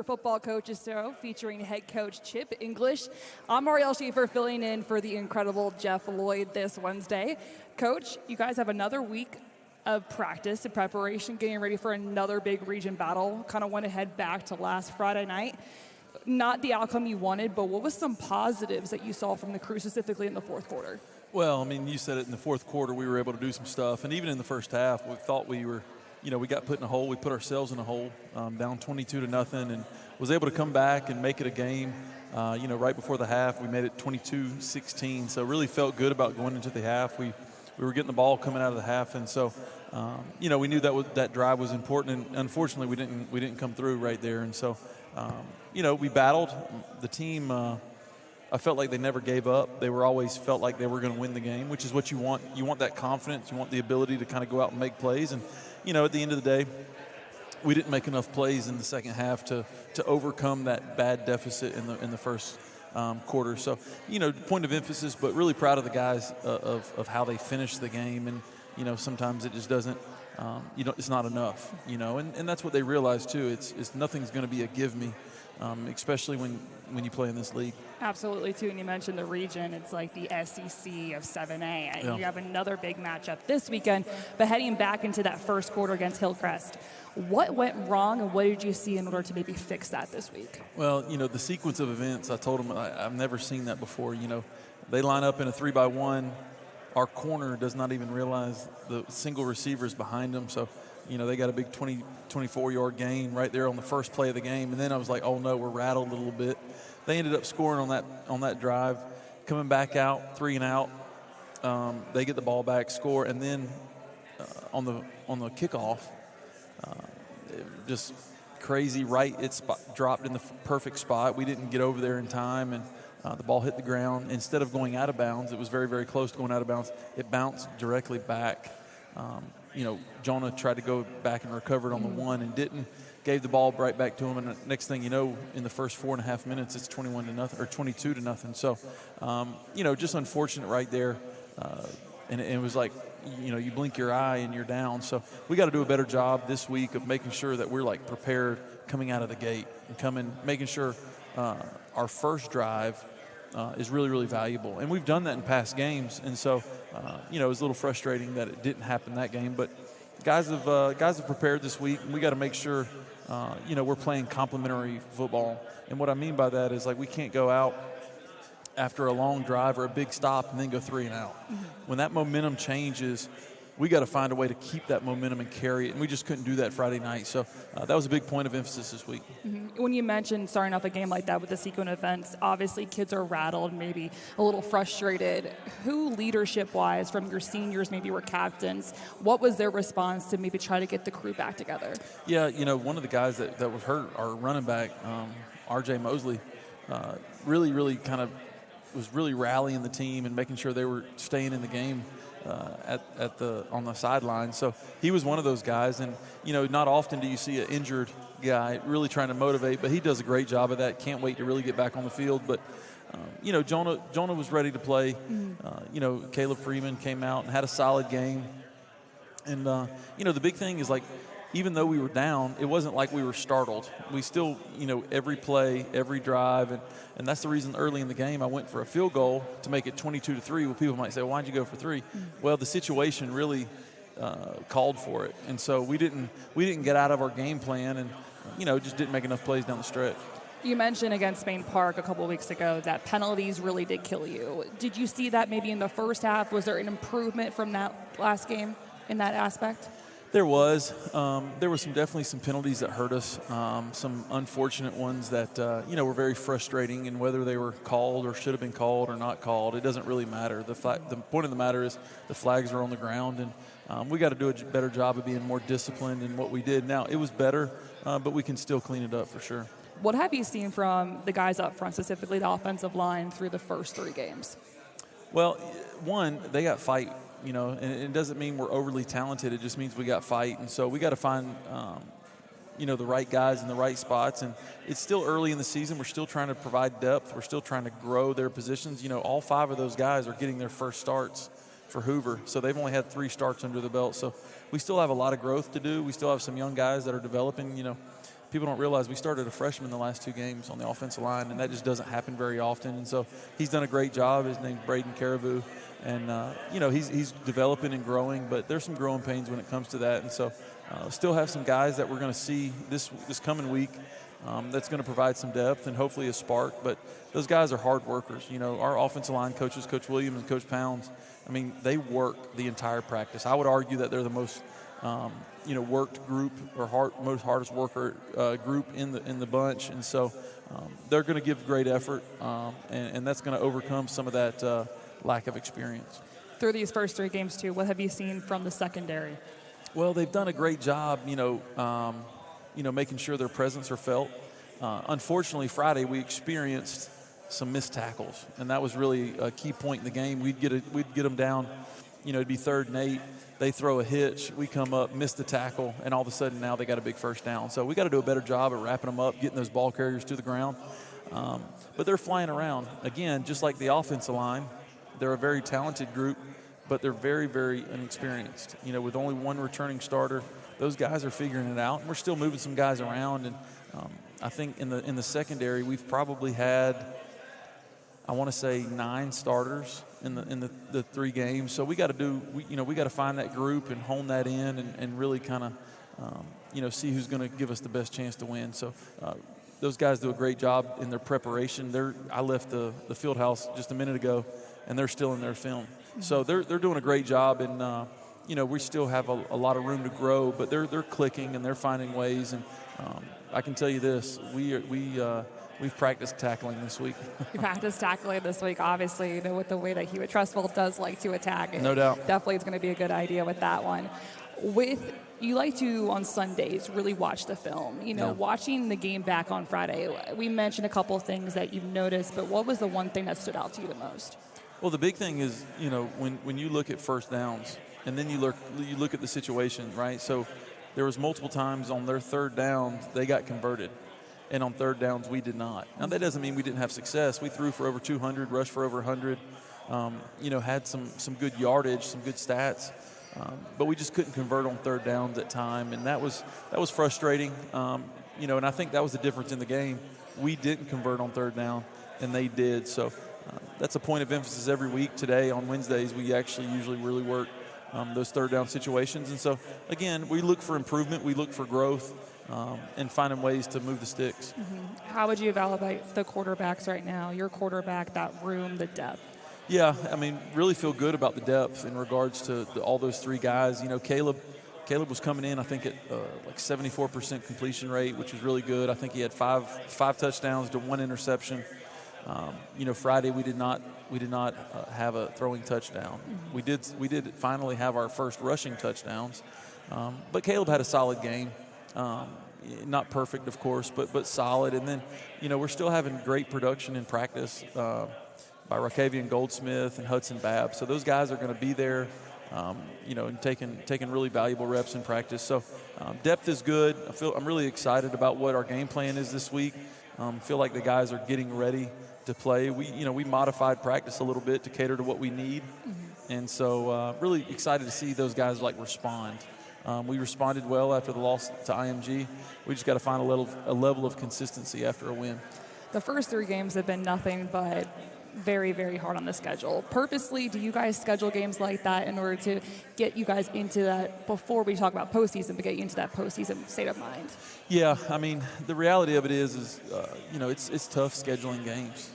Football Coaches Show featuring head coach Chip English. I'm Ariel Schaefer filling in for the incredible Jeff Lloyd this Wednesday. Coach, you guys have another week of practice and preparation, getting ready for another big region battle. Kind of want to head back to last Friday night. Not the outcome you wanted, but what was some positives that you saw from the crew, specifically in the fourth quarter? Well, I mean, you said it, in the fourth quarter we were able to do some stuff, and even in the first half we thought we were, we got put in a hole. We put ourselves in a hole, down 22-0, and was able to come back and make it a game. Right before the half we made it 22-16, so really felt good about going into the half. We were getting the ball coming out of the half, and so we knew that drive was important, and unfortunately we didn't come through right there. And so we battled. The team, I felt like they never gave up. They were always felt like they were going to win the game, which is what you want. You want that confidence. You want the ability to kind of go out and make plays. And, at the end of the day, we didn't make enough plays in the second half to overcome that bad deficit in the first quarter. So, point of emphasis, but really proud of the guys of how they finished the game. And, sometimes it just doesn't, it's not enough, and that's what they realized too. It's nothing's going to be a give me, especially when you play in this league. Absolutely, too. And you mentioned the region. It's like the SEC of 7A. Yeah. You have another big matchup this weekend. But heading back into that first quarter against Hillcrest, what went wrong and what did you see in order to maybe fix that this week? Well, the sequence of events, I told them I've never seen that before. They line up in a 3-by-1. Our corner does not even realize the single receivers behind them. So, they got a big 24-yard gain right there on the first play of the game. And then I was like, oh, no, we're rattled a little bit. They ended up scoring on that drive, coming back out, 3 and out. They get the ball back, score, and then on the kickoff, just crazy right. It dropped in the perfect spot. We didn't get over there in time, and the ball hit the ground. Instead of going out of bounds, it was very, very close to going out of bounds. It bounced directly back. Jonah tried to go back and recover it on the one and didn't. Gave the ball right back to him, and next thing you know, in the first 4.5 minutes, it's 21-0 or 22-0. So, just unfortunate right there. And it was like, you blink your eye and you're down. So we got to do a better job this week of making sure that we're like prepared coming out of the gate and making sure our first drive is really, really valuable. And we've done that in past games. And so, it was a little frustrating that it didn't happen that game. But guys have prepared this week, and we got to make sure, we're playing complementary football. And what I mean by that is, like, we can't go out after a long drive or a big stop and then go 3 and out. Mm-hmm. When that momentum changes, we got to find a way to keep that momentum and carry it, and we just couldn't do that Friday night. So that was a big point of emphasis this week. Mm-hmm. When you mentioned starting off a game like that with the sequence of events, obviously kids are rattled, maybe a little frustrated. Who, leadership-wise, from your seniors, maybe were captains, what was their response to maybe try to get the crew back together? Yeah, one of the guys that was hurt, our running back, R.J. Mosley, really, really kind of was really rallying the team and making sure they were staying in the game on the sideline. So he was one of those guys, and not often do you see an injured guy really trying to motivate, but he does a great job of that. Can't wait to really get back on the field. But Jonah was ready to play. Caleb Freeman came out and had a solid game. And the big thing is, like, even though we were down, it wasn't like we were startled. We still, every play, every drive, and that's the reason early in the game I went for a field goal to make it 22-3. Well, people might say, well, why'd you go for 3? Mm-hmm. Well, the situation really called for it, and so we didn't get out of our game plan, and just didn't make enough plays down the stretch. You mentioned against Spain Park a couple of weeks ago that penalties really did kill you. Did you see that maybe in the first half? Was there an improvement from that last game in that aspect? There was. There were definitely some penalties that hurt us, some unfortunate ones that, were very frustrating, and whether they were called or should have been called or not called, it doesn't really matter. The point of the matter is the flags are on the ground, and we got to do a better job of being more disciplined in what we did. Now, it was better, but we can still clean it up for sure. What have you seen from the guys up front, specifically the offensive line, through the first 3 games? Well, one, they got fight. And it doesn't mean we're overly talented. It just means we got fight. And so we got to find, the right guys in the right spots. And it's still early in the season. We're still trying to provide depth. We're still trying to grow their positions. All 5 of those guys are getting their first starts for Hoover. So they've only had 3 starts under the belt. So we still have a lot of growth to do. We still have some young guys that are developing, people don't realize we started a freshman the last 2 games on the offensive line, and that just doesn't happen very often. And so he's done a great job. His name's Braden Caribou. And, he's developing and growing, but there's some growing pains when it comes to that. And so still have some guys that we're going to see this coming week that's going to provide some depth and hopefully a spark. But those guys are hard workers. Our offensive line coaches, Coach Williams and Coach Pounds, they work the entire practice. I would argue that they're the most worked group or most hardest worker group in the bunch. And so they're going to give great effort, and that's going to overcome some of that lack of experience. Through these first 3 games, too, what have you seen from the secondary? Well, they've done a great job, making sure their presence are felt. Unfortunately, Friday we experienced some missed tackles, and that was really a key point in the game. We'd get them down, it'd be 3rd and 8. They throw a hitch, we come up, miss the tackle, and all of a sudden now they got a big first down. So we got to do a better job at wrapping them up, getting those ball carriers to the ground. But they're flying around. Again, just like the offensive line, they're a very talented group, but they're very, very inexperienced. With only one returning starter, those guys are figuring it out. And we're still moving some guys around. And I think in the secondary, we've probably had, I want to say, 9 starters in the 3 games. So we got to find that group and hone that in and really kind of see who's going to give us the best chance to win. So those guys do a great job in their preparation. I left the field house just a minute ago, and they're still in their film. So they're doing a great job, and we still have a lot of room to grow, but they're clicking and they're finding ways. And I can tell you this: we've practiced tackling this week. You practiced tackling this week, obviously. With the way that Hewitt Trustful does like to attack, no doubt. Definitely, it's going to be a good idea with that one. You like to, on Sundays, really watch the film. Watching the game back on Friday, we mentioned a couple of things that you've noticed, but what was the one thing that stood out to you the most? Well, the big thing is, when you look at first downs and then you look at the situation, right? So there was multiple times on their 3rd downs they got converted, and on 3rd downs we did not. Now, that doesn't mean we didn't have success. We threw for over 200, rushed for over 100, had some good yardage, some good stats, but we just couldn't convert on 3rd downs at time, and that was frustrating. And I think that was the difference in the game. We didn't convert on 3rd down, and they did. So that's a point of emphasis every week. Today, on Wednesdays, we actually usually really work those 3rd down situations. And so, again, we look for improvement. We look for growth and finding ways to move the sticks. Mm-hmm. How would you evaluate the quarterbacks right now, your quarterback, that room, the depth? Yeah, really feel good about the depth in regards to all those 3 guys. Caleb was coming in, I think, at 74% completion rate, which was really good. I think he had five touchdowns to 1 interception. Friday we did not have a throwing touchdown. Mm-hmm. We did finally have our first rushing touchdowns, but Caleb had a solid game. Not perfect, of course, but solid. And then, we're still having great production in practice by Rakavian Goldsmith and Hudson Babb. So those guys are going to be there, and taking really valuable reps in practice. So depth is good. I'm really excited about what our game plan is this week. Feel like the guys are getting ready to play. We modified practice a little bit to cater to what we need. Mm-hmm. And so really excited to see those guys respond. We responded well after the loss to IMG. We just got to find a level of consistency after a win. The first 3 games have been nothing but very, very hard on the schedule. Purposely, do you guys schedule games like that in order to get you guys into that, before we talk about postseason, to get you into that postseason state of mind? Yeah, the reality of it is it's tough scheduling games.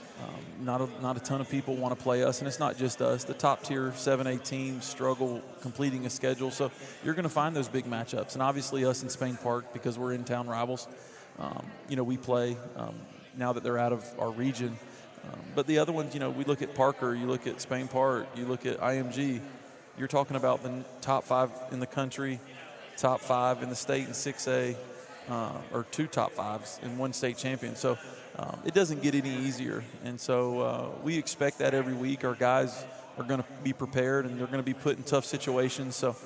Not a ton of people want to play us, and it's not just us. The top tier 7A teams struggle completing a schedule, so you're going to find those big matchups. And obviously us in Spain Park, because we're in-town rivals, we play now that they're out of our region. But the other ones, we look at Parker, you look at Spain Park, you look at IMG, you're talking about the top 5 in the country, top 5 in the state in 6A, or 2 top 5s and 1 state champion. So it doesn't get any easier. And so we expect that every week. Our guys are going to be prepared, and they're going to be put in tough situations. So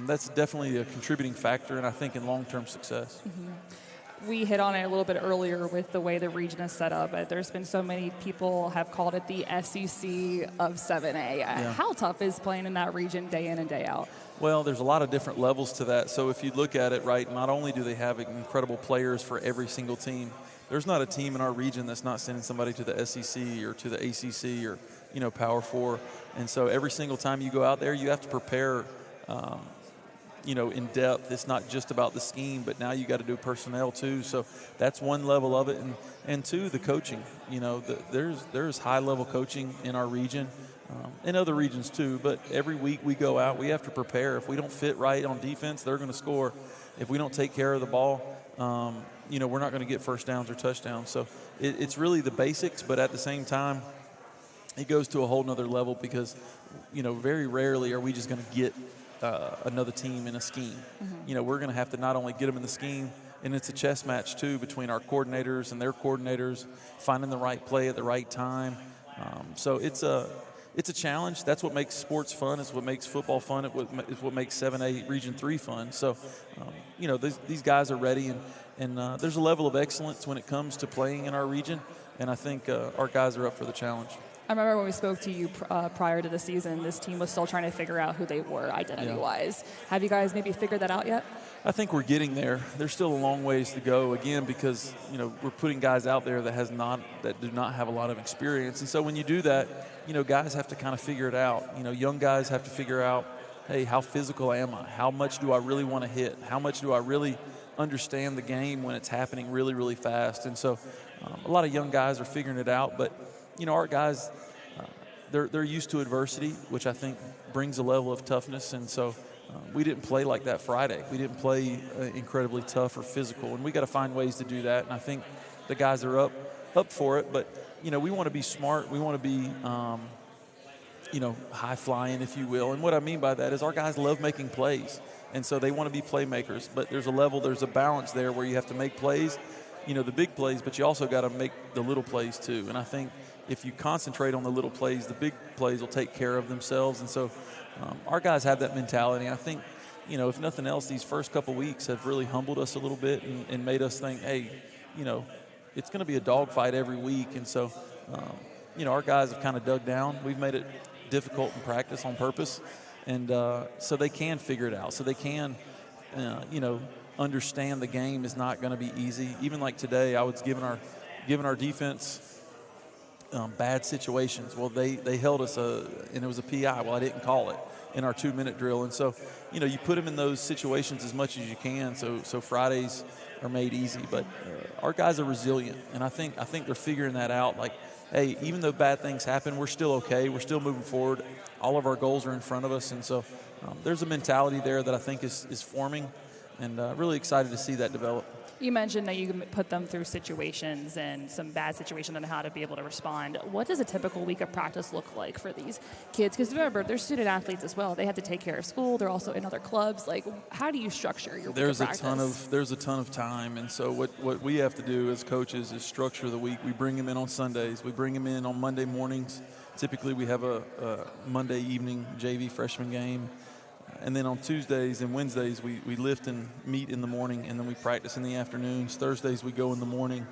that's definitely a contributing factor, and I think in long-term success. Mm-hmm. We hit on it a little bit earlier with the way the region is set up. There's been so many people have called it the SEC of 7A. Yeah. How tough is playing in that region day in and day out? Well, there's a lot of different levels to that. So if you look at it, right, not only do they have incredible players for every single team, there's not a team in our region that's not sending somebody to the SEC or to the ACC or, Power 4. And so every single time you go out there, you have to prepare, in depth. It's not just about the scheme, but now you got to do personnel too. So that's one level of it. And two, the coaching. There's high-level coaching in our region, in other regions too. But every week we go out, we have to prepare. If we don't fit right on defense, they're going to score. If we don't take care of the ball, we're not going to get first downs or touchdowns. So it's really the basics, but at the same time, it goes to a whole nother level because, very rarely are we just going to get another team in a scheme. Mm-hmm. We're going to have to not only get them in the scheme, and it's a chess match too between our coordinators and their coordinators, finding the right play at the right time. So it's a challenge. That's what makes sports fun. It's what makes football fun. It's what makes 7A Region 3 fun. So, these guys are ready, and there's a level of excellence when it comes to playing in our region, and I think our guys are up for the challenge. I remember when we spoke to you prior to the season, this team was still trying to figure out who they were identity-wise. Yeah. Have you guys maybe figured that out yet? I think we're getting there. There's still a long ways to go, again, because, we're putting guys out there that do not have a lot of experience. And so when you do that, guys have to kind of figure it out. Young guys have to figure out, hey, how physical am I? How much do I really want to hit? How much do I really understand the game when it's happening really, really fast? And so a lot of young guys are figuring it out, but our guys, they're used to adversity, which I think brings a level of toughness. And so we didn't play like that Friday. We didn't play incredibly tough or physical, and we got to find ways to do that. And I think the guys are up for it. But we want to be smart. We want to be high flying, if you will. And what I mean by that is our guys love making plays, and so they want to be playmakers. But there's a balance there where you have to make plays, the big plays, but you also got to make the little plays too. And I think if you concentrate on the little plays, the big plays will take care of themselves. And so our guys have that mentality. I think, if nothing else, these first couple weeks have really humbled us a little bit and made us think, hey, it's going to be a dogfight every week. And so, our guys have kind of dug down. We've made it difficult in practice on purpose. And so they can figure it out. So they can, understand the game is not going to be easy. Even like today, I was giving our defense bad situations. Well, they held us and it was a PI. Well, I didn't call it in our 2-minute drill. And so, you put them in those situations as much as you can. So Fridays are made easy. But our guys are resilient, and I think they're figuring that out. Like, hey, even though bad things happen, we're still okay. We're still moving forward. All of our goals are in front of us, and so there's a mentality there that I think is forming, and really excited to see that develop. You mentioned that you can put them through situations and some bad situations and how to be able to respond. What does a typical week of practice look like for these kids? Because remember, they're student athletes as well. They have to take care of school. They're also in other clubs. Like, how do you structure your week of practice? There's a ton of time. And so what we have to do as coaches is structure the week. We bring them in on Sundays. We bring them in on Monday mornings. Typically, we have a Monday evening JV freshman game. And then on Tuesdays and Wednesdays, we lift and meet in the morning, and then we practice in the afternoons. Thursdays, we go in the morning.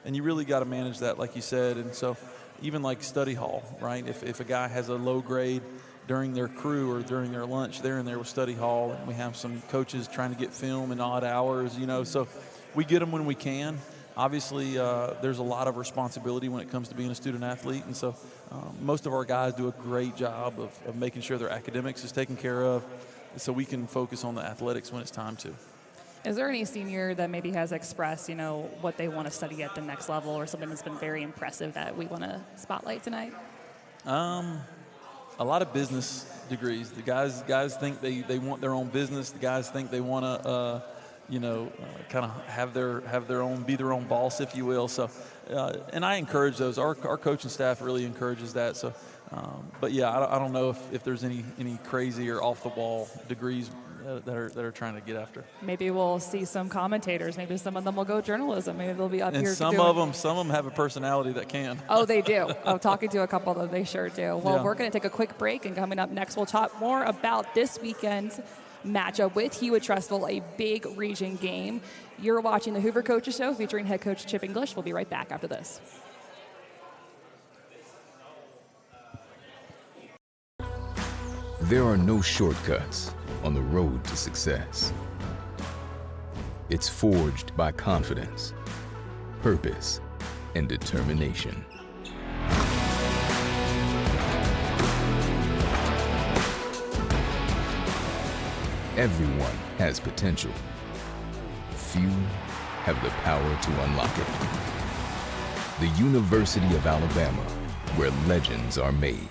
And you really got to manage that, like you said. And so even like study hall, right? If a guy has a low grade during their crew or during their lunch, they're in there with study hall. And we have some coaches trying to get film in odd hours, So we get them when we can. Obviously, there's a lot of responsibility when it comes to being a student athlete. And so most of our guys do a great job of making sure their academics is taken care of so we can focus on the athletics when it's time to. Is there any senior that maybe has expressed, what they want to study at the next level or something that's been very impressive that we want to spotlight tonight? A lot of business degrees. The guys think they want their own business. The guys think they want to kind of have their own, be their own boss, if you will. So, and I encourage those. Our coaching staff really encourages that. So, but yeah, I don't know if there's any crazy or off the wall degrees that are trying to get after. Maybe we'll see some commentators. Maybe some of them will go journalism. Maybe they'll be up and here. Some of them have a personality that can. Oh, they do. Oh, talking to a couple of them, they sure do. Well, yeah. We're going to take a quick break, and coming up next, we'll talk more about this weekend's matchup with Hewitt-Trussville, a big region game. You're watching the Hoover Coaches Show featuring head coach Chip English. We'll be right back after this. There are no shortcuts on the road to success. It's forged by confidence, purpose, and determination. Everyone has potential. Few have the power to unlock it. The University of Alabama, where legends are made.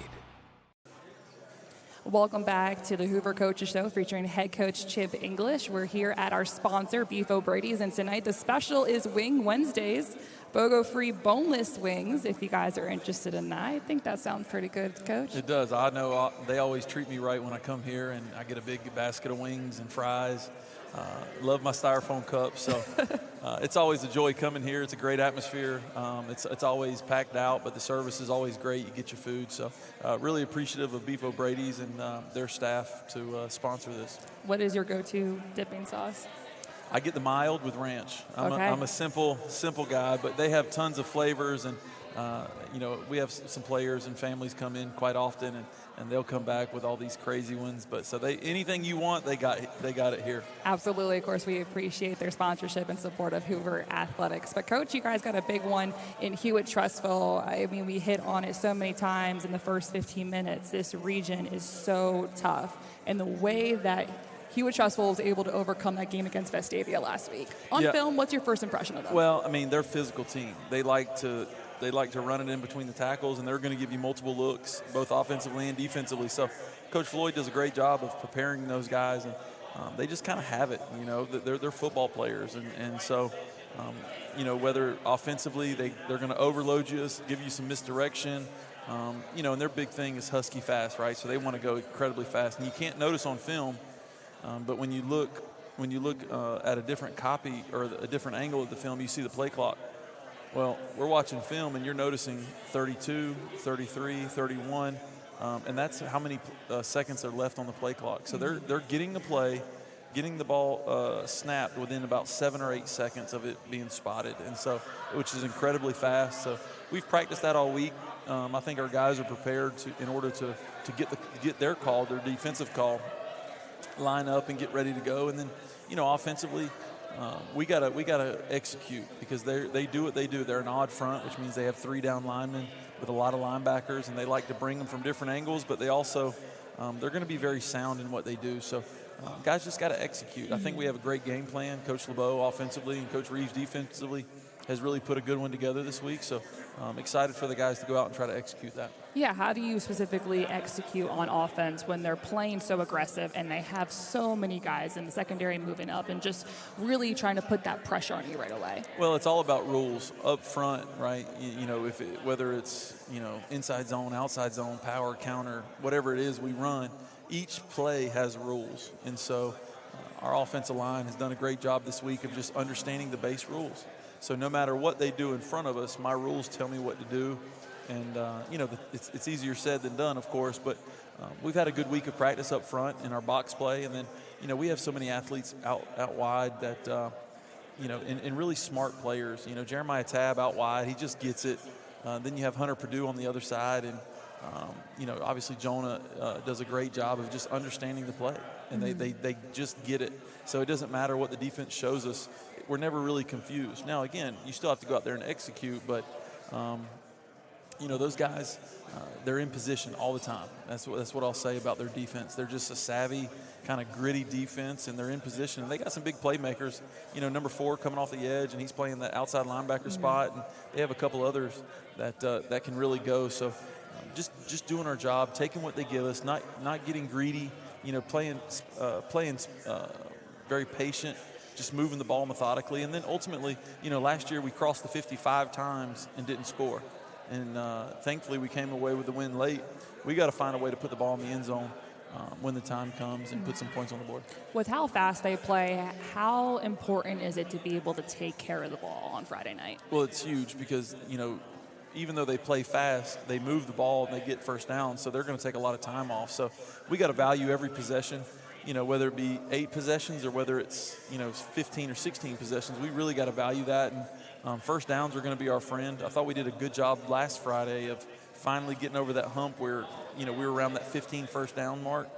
Welcome back to the Hoover Coaches Show featuring head coach Chip English. We're here at our sponsor, Beef O'Brady's, and tonight the special is Wing Wednesdays, BOGO-free boneless wings. If you guys are interested in that, I think that sounds pretty good, Coach. It does. I know they always treat me right when I come here, and I get a big basket of wings and fries. Love my styrofoam cup, so it's always a joy coming here. It's a great atmosphere. It's always packed out, but the service is always great. You get your food, so really appreciative of Beef O'Brady's and their staff to sponsor this. What is your go-to dipping sauce? I get the mild with ranch. I'm a simple guy, but they have tons of flavors, and we have some players and families come in quite often, and they'll come back with all these crazy ones. But so anything you want, they got it here. Absolutely. Of course, we appreciate their sponsorship and support of Hoover Athletics. But Coach, you guys got a big one in Hewitt-Trussville. I mean, we hit on it so many times in the first 15 minutes. This region is so tough, and the way that Hewitt-Trussville was able to overcome that game against Vestavia last week. On film, what's your first impression of them? Well, I mean, they're a physical team. They like to run it in between the tackles, and they're going to give you multiple looks, both offensively and defensively. So Coach Floyd does a great job of preparing those guys, and they just kind of have it. They're football players, and so whether offensively they're going to overload you, give you some misdirection. And their big thing is husky fast, right? So they want to go incredibly fast, and you can't notice on film. But when you look at a different copy or a different angle of the film, you see the play clock. Well, we're watching film, and you're noticing 32, 33, 31, and that's how many seconds are left on the play clock. So they're getting the ball snapped within about 7 or 8 seconds of it being spotted, and so which is incredibly fast. So we've practiced that all week. I think our guys are prepared in order to get their call, their defensive call, line up and get ready to go. And then, offensively, we gotta execute, because they do what they do. They're an odd front, which means they have 3 down linemen with a lot of linebackers, and they like to bring them from different angles, but they also they're going to be very sound in what they do. So guys just got to execute. I think we have a great game plan. Coach LeBeau offensively and Coach Reeves defensively has really put a good one together this week. So I'm excited for the guys to go out and try to execute that. Yeah, how do you specifically execute on offense when they're playing so aggressive and they have so many guys in the secondary moving up and just really trying to put that pressure on you right away? Well, it's all about rules up front, right? Whether it's inside zone, outside zone, power, counter, whatever it is we run, each play has rules. And so our offensive line has done a great job this week of just understanding the base rules. So no matter what they do in front of us, my rules tell me what to do. And, it's easier said than done, of course, but we've had a good week of practice up front in our box play. And then, we have so many athletes out wide that, and really smart players. Jeremiah Tabb out wide, he just gets it. Then you have Hunter Purdue on the other side. And, obviously Jonah does a great job of just understanding the play. And they just get it. So it doesn't matter what the defense shows us. We're never really confused. Now, again, you still have to go out there and execute, but those guys, they're in position all the time. That's what I'll say about their defense. They're just a savvy, kind of gritty defense, and they're in position. And they got some big playmakers. Number 4 coming off the edge, and he's playing that outside linebacker spot. And they have a couple others that can really go. So just doing our job, taking what they give us, not getting greedy. Playing very patient, just moving the ball methodically. And then ultimately, last year we crossed the 55 times and didn't score. And thankfully we came away with the win late. We got to find a way to put the ball in the end zone when the time comes and put some points on the board. With how fast they play, how important is it to be able to take care of the ball on Friday night? Well, it's huge because, even though they play fast, they move the ball and they get first down, so they're going to take a lot of time off. So we got to value every possession. whether it be 8 possessions or whether it's 15 or 16 possessions, we really got to value that. And first downs are going to be our friend. I thought we did a good job last Friday of finally getting over that hump where we were around that 15 first down mark,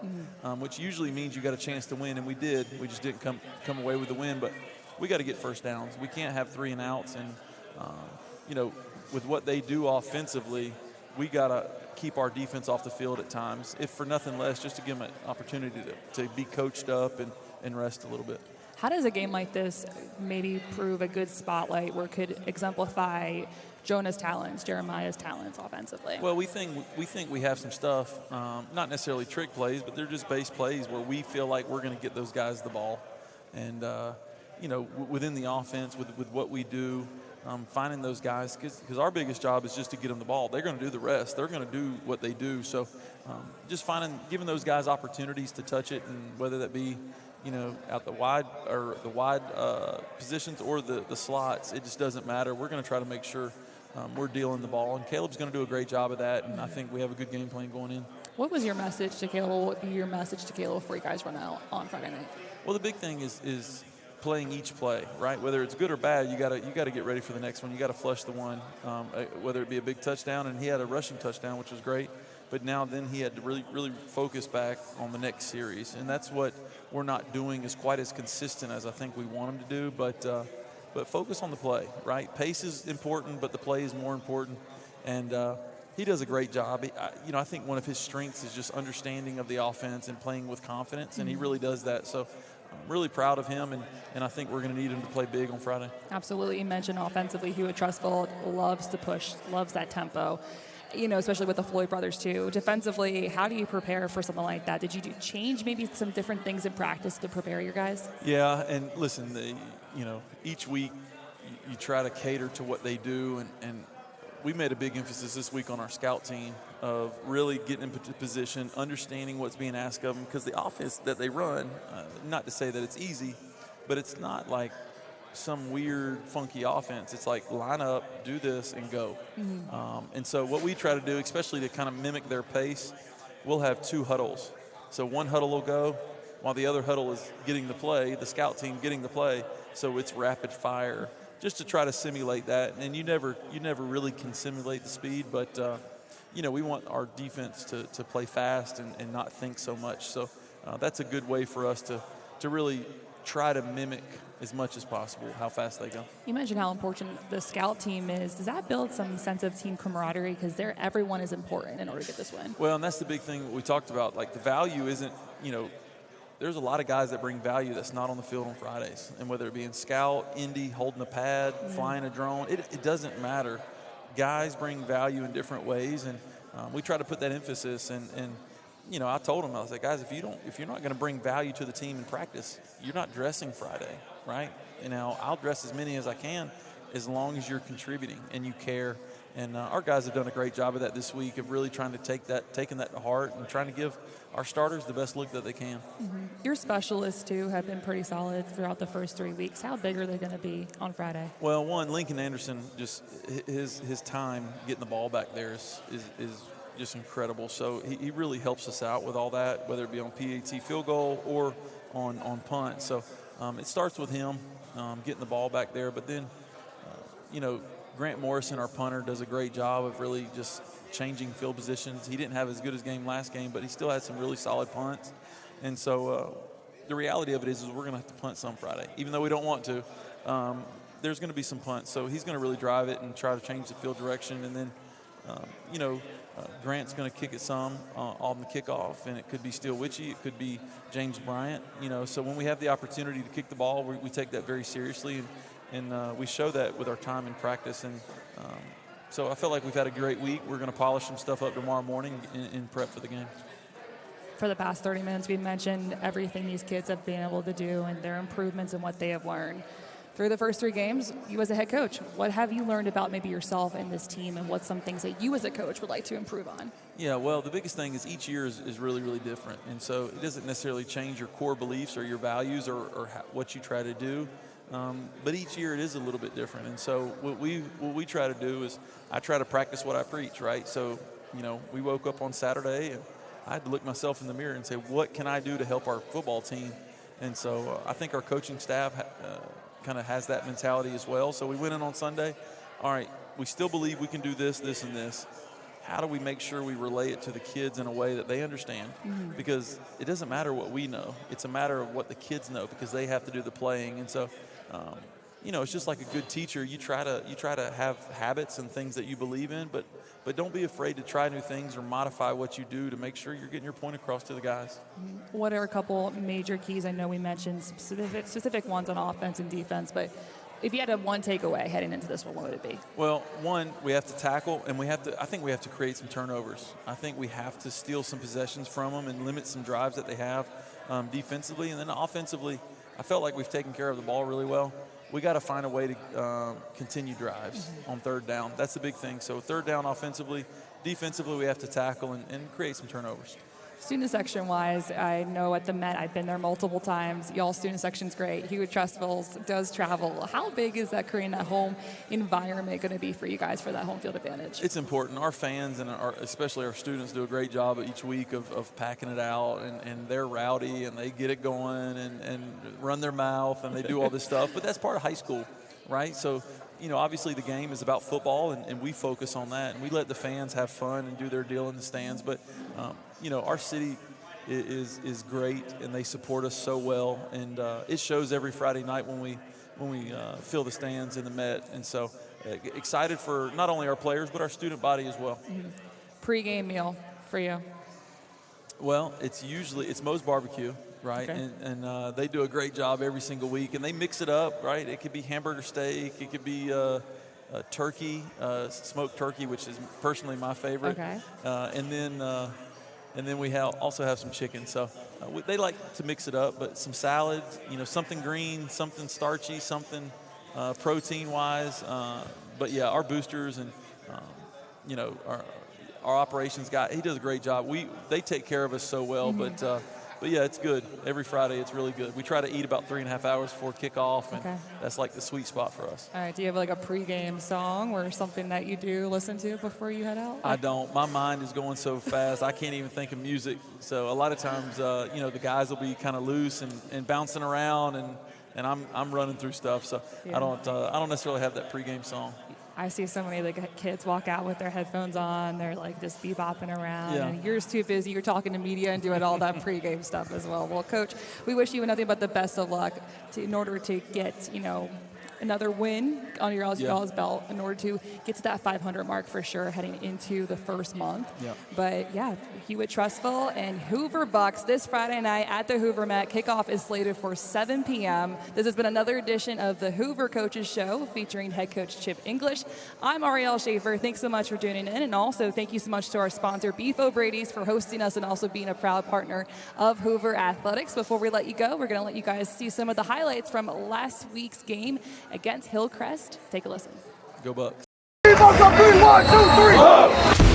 which usually means you got a chance to win, and we did. We just didn't come away with the win, but we got to get first downs. We can't have 3 and outs, and with what they do offensively, we got to keep our defense off the field at times, if for nothing less, just to give them an opportunity to be coached up and rest a little bit. How does a game like this maybe prove a good spotlight where it could exemplify Jonah's talents, Jeremiah's talents offensively? Well, we think we have some stuff, not necessarily trick plays, but they're just base plays where we feel like we're going to get those guys the ball. And, within the offense, with what we do, finding those guys, because our biggest job is just to get them the ball. They're going to do the rest. They're going to do what they do. So just giving those guys opportunities to touch it, and whether that be, out the wide positions or the slots, it just doesn't matter. We're going to try to make sure we're dealing the ball, and Caleb's going to do a great job of that, and I think we have a good game plan going in. What was your message to Caleb? What would be your message to Caleb before you guys run out on Friday night? Well, the big thing is playing each play, right? Whether it's good or bad, you got to get ready for the next one. You got to flush the one, whether it be a big touchdown, and he had a rushing touchdown, which was great. But now then he had to really focus back on the next series, and that's what we're not doing is quite as consistent as I think we want him to do. But focus on the play, right? Pace is important, but the play is more important, and he does a great job. I think one of his strengths is just understanding of the offense and playing with confidence, and he really does that. So I'm really proud of him, and I think we're going to need him to play big on Friday. Absolutely. You mentioned offensively, Hewitt Trustful loves to push, loves that tempo, especially with the Floyd brothers too. Defensively, how do you prepare for something like that? Did you change maybe some different things in practice to prepare your guys? Yeah, and listen, each week you try to cater to what they do, and we made a big emphasis this week on our scout team of really getting into position, understanding what's being asked of them, because the offense that they run, not to say that it's easy, but it's not like some weird, funky offense. It's like line up, do this, and go. And so what we try to do, especially to kind of mimic their pace, we'll have 2 huddles. So one huddle will go while the other huddle is getting the play, the scout team getting the play, so it's rapid fire, just to try to simulate that. And you never really can simulate the speed, but we want our defense to play fast and not think so much. So that's a good way for us to really try to mimic as much as possible how fast they go. You mentioned how important the scout team is. Does that build some sense of team camaraderie? Because everyone is important in order to get this win. Well, and that's the big thing we talked about. Like, the value isn't, there's a lot of guys that bring value that's not on the field on Fridays. And whether it be in scout, Indy, holding a pad, flying a drone, it doesn't matter. Guys bring value in different ways, and we try to put that emphasis. And I told them, I was like, guys, if you're not going to bring value to the team in practice, you're not dressing Friday, right? I'll dress as many as I can as long as you're contributing and you care. And our guys have done a great job of that this week, of really trying to taking that to heart and trying to give our starters the best look that they can. Your specialists, too, have been pretty solid throughout the first 3 weeks. How big are they going to be on Friday? Well, one, Lincoln Anderson, just his time getting the ball back there is just incredible. So he really helps us out with all that, whether it be on PAT field goal or on punt. So it starts with him getting the ball back there. But then, Grant Morrison, our punter, does a great job of really just changing field positions. He didn't have as good a game last game, but he still had some really solid punts. And so the reality of it is we're going to have to punt some Friday. Even though we don't want to, there's going to be some punts. So he's going to really drive it and try to change the field direction. And then, Grant's going to kick it some on the kickoff, and it could be Steele Witchy, it could be James Bryant. So when we have the opportunity to kick the ball, we take that very seriously, and we show that with our time in practice. And so I feel like we've had a great week. We're going to polish some stuff up tomorrow morning in prep for the game. For the past 30 minutes, we've mentioned everything these kids have been able to do and their improvements and what they have learned. Through the first 3 games, you as a head coach, what have you learned about maybe yourself and this team, and what's some things that you as a coach would like to improve on? Yeah, well, the biggest thing is each year is really, really different. And so it doesn't necessarily change your core beliefs or your values or what you try to do. But each year it is a little bit different. And so what we try to do is I try to practice what I preach, right? So, we woke up on Saturday and I had to look myself in the mirror and say, what can I do to help our football team? And so I think our coaching staff kind of has that mentality as well. So we went in on Sunday. All right, we still believe we can do this, this, and this. How do we make sure we relay it to the kids in a way that they understand? Because it doesn't matter what we know. It's a matter of what the kids know, because they have to do the playing. And so, it's just like a good teacher. You try to have habits and things that you believe in, but don't be afraid to try new things or modify what you do to make sure you're getting your point across to the guys. What are a couple major keys? I know we mentioned specific ones on offense and defense, but if you had one takeaway heading into this one, what would it be? Well, one, we have to tackle, and I think we have to create some turnovers. I think we have to steal some possessions from them and limit some drives that they have defensively. And then offensively, I felt like we've taken care of the ball really well. We got to find a way to continue drives on third down. That's the big thing. So third down offensively, defensively, we have to tackle and create some turnovers. Student section-wise, I know at the Met, I've been there multiple times. Y'all student section's great. Hewitt-Trustville does travel. How big is that creating that home environment going to be for you guys for that home field advantage? It's important. Our fans and especially our students do a great job each week of packing it out, and they're rowdy, and they get it going and run their mouth, and they do all this stuff. But that's part of high school, right? So, obviously the game is about football, and we focus on that, and we let the fans have fun and do their deal in the stands. But, our city is great, and they support us so well, and it shows every Friday night when we fill the stands in the Met. And so excited for not only our players but our student body as well. Pre-game meal for you? Well, it's Moe's Barbecue, right? Okay. And they do a great job every single week, and they mix it up, right? It could be hamburger steak, it could be turkey, smoked turkey, which is personally my favorite. Okay. And then we also have some chicken. So they like to mix it up, but some salad, something green, something starchy, something protein-wise. But yeah, our boosters and our operations guy, he does a great job. They take care of us so well, but yeah, it's good. Every Friday, it's really good. We try to eat about 3.5 hours before kickoff, and that's like the sweet spot for us. All right. Do you have like a pregame song or something that you do listen to before you head out? I don't. My mind is going so fast, I can't even think of music. So a lot of times, the guys will be kind of loose and bouncing around, and I'm running through stuff. So I don't necessarily have that pregame song. I see so many of the kids walk out with their headphones on. They're like just bebopping around. Yeah. And you're just too busy. You're talking to media and doing all that pregame stuff as well. Well, Coach, we wish you nothing but the best of luck in order to get, another win on your y'all's belt in order to get to that 500 mark for sure heading into the first month. Yeah. But yeah, Hewitt-Trustville and Hoover Bucks this Friday night at the Hoover Met. Kickoff is slated for 7 p.m. This has been another edition of the Hoover Coaches Show featuring head coach Chip English. I'm Arielle Schaefer. Thanks so much for tuning in. And also thank you so much to our sponsor, Beef O'Brady's, for hosting us and also being a proud partner of Hoover Athletics. Before we let you go, we're going to let you guys see some of the highlights from last week's game against Hillcrest. Take a listen. Go Bucks. 1, 2, 3.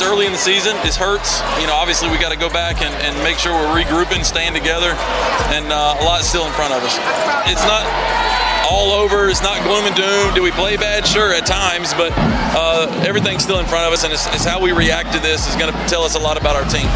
early in the season. It hurts. Obviously we got to go back and make sure we're regrouping, staying together, and a lot's still in front of us. It's not all over. It's not gloom and doom. Do we play bad? Sure, at times, but everything's still in front of us, and it's how we react to this is going to tell us a lot about our team.